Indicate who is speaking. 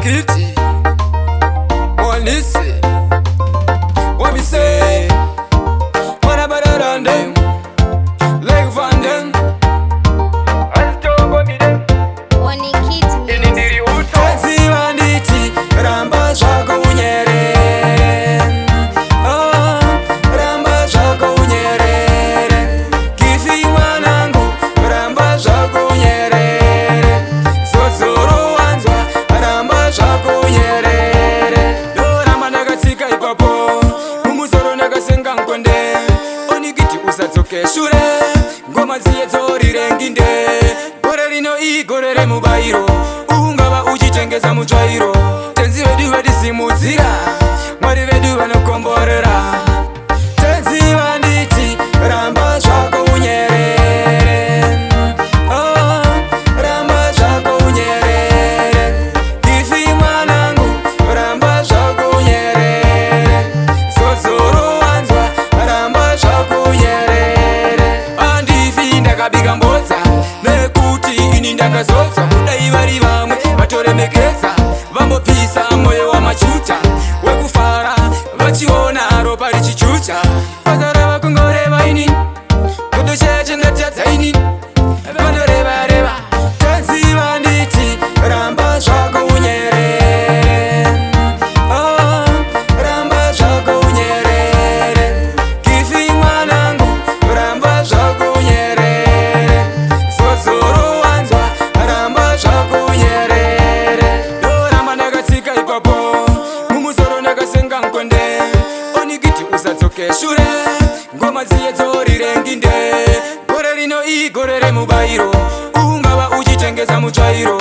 Speaker 1: Kitty, Wanisi, Wamise, Wanabarandem, Lake Vandem, Astongo Midem,
Speaker 2: Wanikiti
Speaker 1: Inindiri Uto, Kazi Banditi, Ramba Shako Unyere, oh, Ramba Shako Unyere, Kifi Wanangu, Ramba Shako Unyere, Sosoro Wanzwa, Ramba Shako Unyere, Do Ramba Nagatsika Ipapo, Umusoro Nagasenga Nkwende, Onikiti Usatsoke Shure, Ngoma Zietori Renginde, Gore Rino I Gore Remubairo, Ungaba Uchitengeza Muchairo, Tenzi Vedu Vedisi Muzira, Mwari Vedu Vanokomborera, Tenzi Vanditi, Ramba Shako Unyere, oh, Ramba Shako Unyere, Kifi Mwanangu, Ramba Shako Unyere, Sosoro Wanzwa, Ramba Shako Unyere, Andifi Ndakabiga Mboza, Nekuti ini ndakazotsa, Kudai vari vamwe vatoremekeza, vambopisa moyo wa machuta, wekufara vachiona ropa richichucha, vazara vakongoreva ini kudocheche ndatadza ini vanoreva reva, Tenzi Vanditi, Ramba Shako Unyere, oh, Ramba Shako Unyere, Kifi Mwanangu, Ramba Shako Unyere, Sosoro Wanzwa, Ramba Shako Unyere, Do Ramba Nagatsika Ipapo, Mumusoro Nagasenga Nkwende, Onikiti Usatsoke Shure, Ngoma Zietori Renginde, Gore Rino I Gore Remubairo, Ungaba Uchitengeza Muchairo,